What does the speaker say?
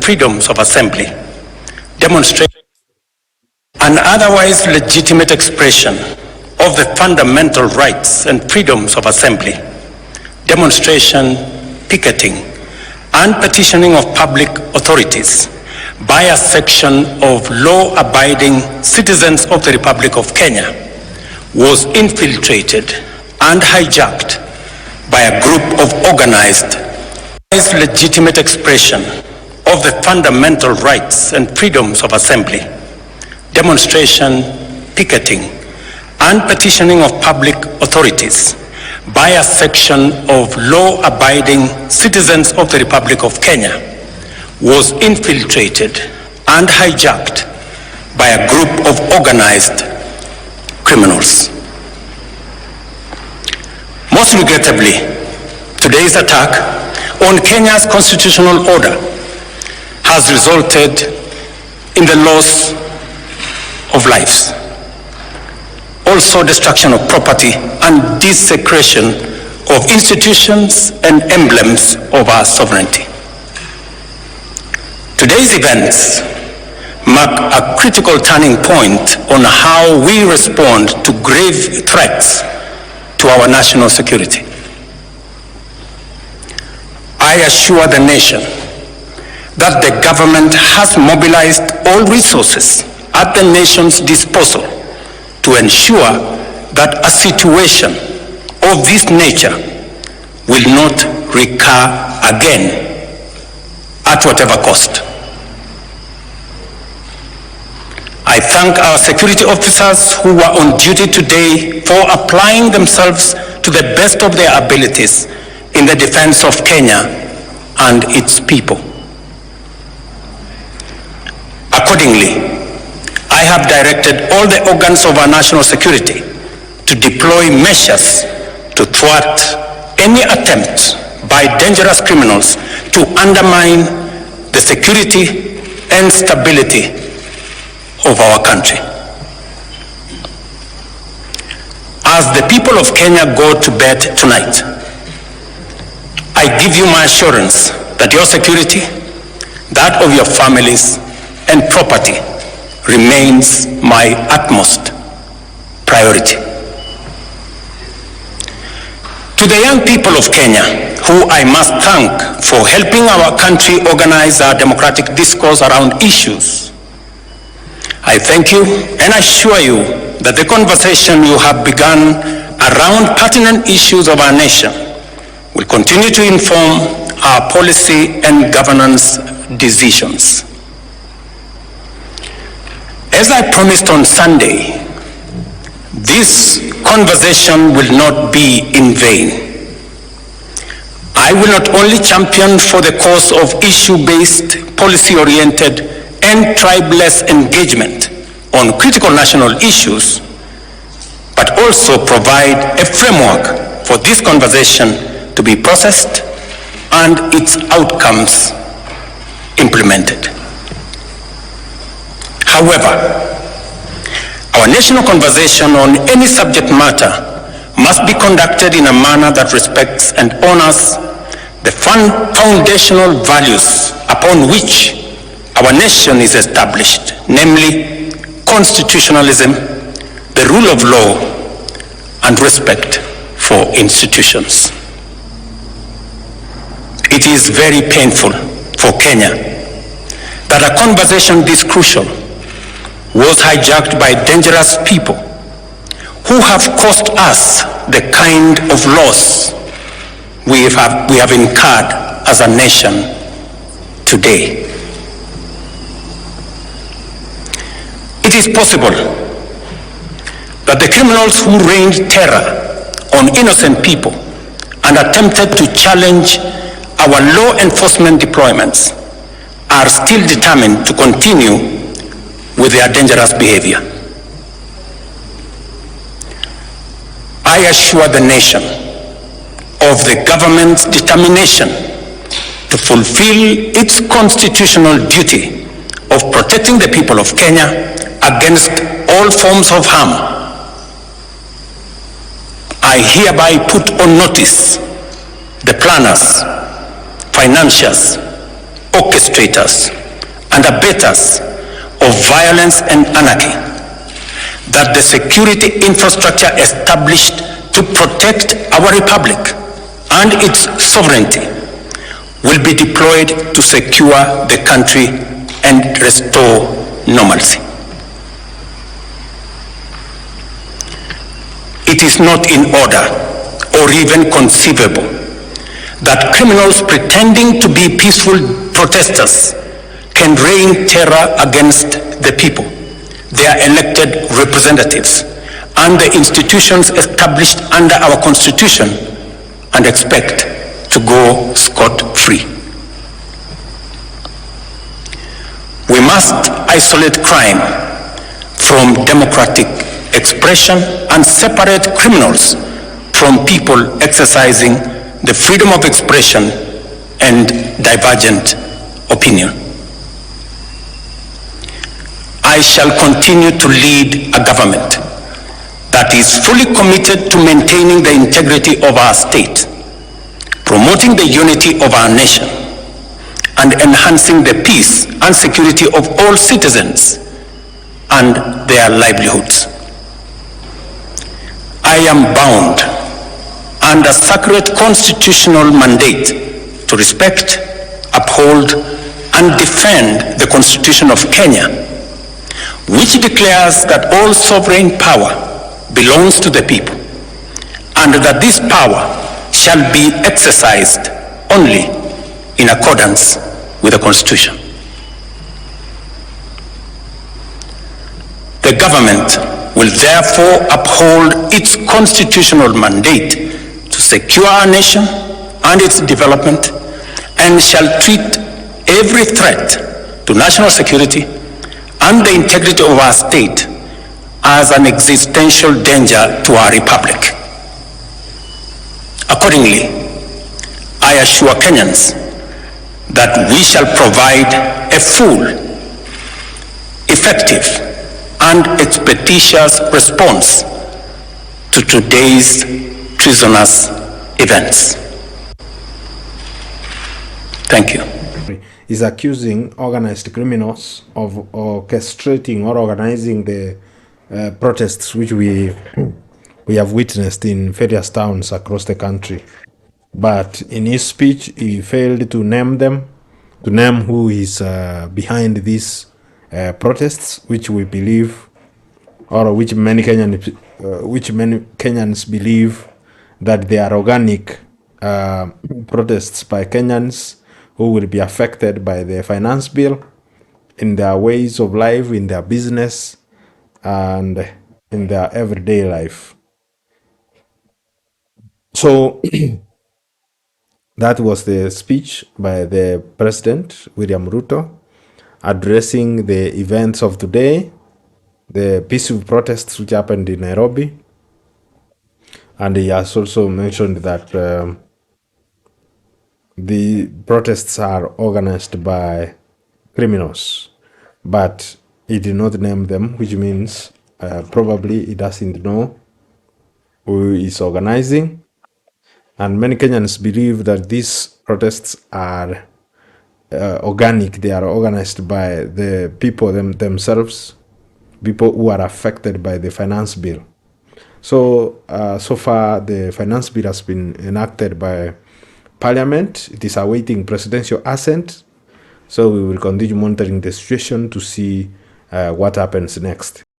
freedoms of assembly, demonstration, and otherwise legitimate expression of the fundamental rights and freedoms of assembly, demonstration, picketing, and petitioning of public authorities by a section of law-abiding citizens of the Republic of Kenya was infiltrated and hijacked by a group of organized legitimate expression of the fundamental rights and freedoms of assembly, demonstration, picketing, and petitioning of public authorities by a section of law-abiding citizens of the Republic of Kenya was infiltrated and hijacked by a group of organized criminals. Most regrettably, today's attack on Kenya's constitutional order has resulted in the loss of lives, also destruction of property and desecration of institutions and emblems of our sovereignty. Today's events mark a critical turning point on how we respond to grave threats to our national security. I assure the nation that the government has mobilized all resources at the nation's disposal to ensure that a situation of this nature will not recur again at whatever cost. I thank our security officers who were on duty today for applying themselves to the best of their abilities in the defense of Kenya and its people. Accordingly, I have directed all the organs of our national security to deploy measures to thwart any attempt by dangerous criminals to undermine the security and stability of our country. As the people of Kenya go to bed tonight, I give you my assurance that your security, that of your families and property remains my utmost priority. To the young people of Kenya, who I must thank for helping our country organize our democratic discourse around issues, I thank you and assure you that the conversation you have begun around pertinent issues of our nation will continue to inform our policy and governance decisions. As I promised on Sunday, this conversation will not be in vain. I will not only champion for the cause of issue-based, policy-oriented, and tribeless engagement on critical national issues, but also provide a framework for this conversation to be processed and its outcomes implemented. However, our national conversation on any subject matter must be conducted in a manner that respects and honors the foundational values upon which our nation is established, namely constitutionalism, the rule of law, and respect for institutions. It is very painful for Kenya that a conversation this crucial was hijacked by dangerous people who have caused us the kind of loss we have incurred as a nation today. It is possible that the criminals who rained terror on innocent people and attempted to challenge our law enforcement deployments are still determined to continue with their dangerous behavior. I assure the nation of the government's determination to fulfill its constitutional duty of protecting the people of Kenya against all forms of harm. I hereby put on notice the planners, financiers, orchestrators, and abettors of violence and anarchy, that the security infrastructure established to protect our republic and its sovereignty will be deployed to secure the country and restore normalcy. It is not in order or even conceivable that criminals pretending to be peaceful protesters can rain terror against the people, their elected representatives, and the institutions established under our Constitution, and expect to go scot-free. We must isolate crime from democratic expression and separate criminals from people exercising the freedom of expression and divergent opinion. I shall continue to lead a government that is fully committed to maintaining the integrity of our state, promoting the unity of our nation, and enhancing the peace and security of all citizens and their livelihoods. I am bound under sacred constitutional mandate to respect, uphold, and defend the Constitution of Kenya, which declares that all sovereign power belongs to the people, and that this power shall be exercised only in accordance with the Constitution. The government will therefore uphold its constitutional mandate to secure our nation and its development, and shall treat every threat to national security and the integrity of our state as an existential danger to our republic. Accordingly, I assure Kenyans that we shall provide a full, effective, and expeditious response to today's treasonous events. Thank you. Is accusing organized criminals of orchestrating or organizing the protests which we have witnessed in various towns across the country. But in his speech, he failed to name them, to name who is behind these protests, which we believe, or which many Kenyans believe that they are organic protests by Kenyans who will be affected by the finance bill in their ways of life, in their business, and in their everyday life. So that was the speech by the President, William Ruto, addressing the events of today, the peaceful protests which happened in Nairobi. And he has also mentioned that the protests are organized by criminals, but he did not name them, which means probably he doesn't know who is organizing. And many Kenyans believe that these protests are organic. They are organized by the people themselves, people who are affected by the finance bill. So, so far, the finance bill has been enacted by Parliament. It is awaiting presidential assent. So we will continue monitoring the situation to see what happens next.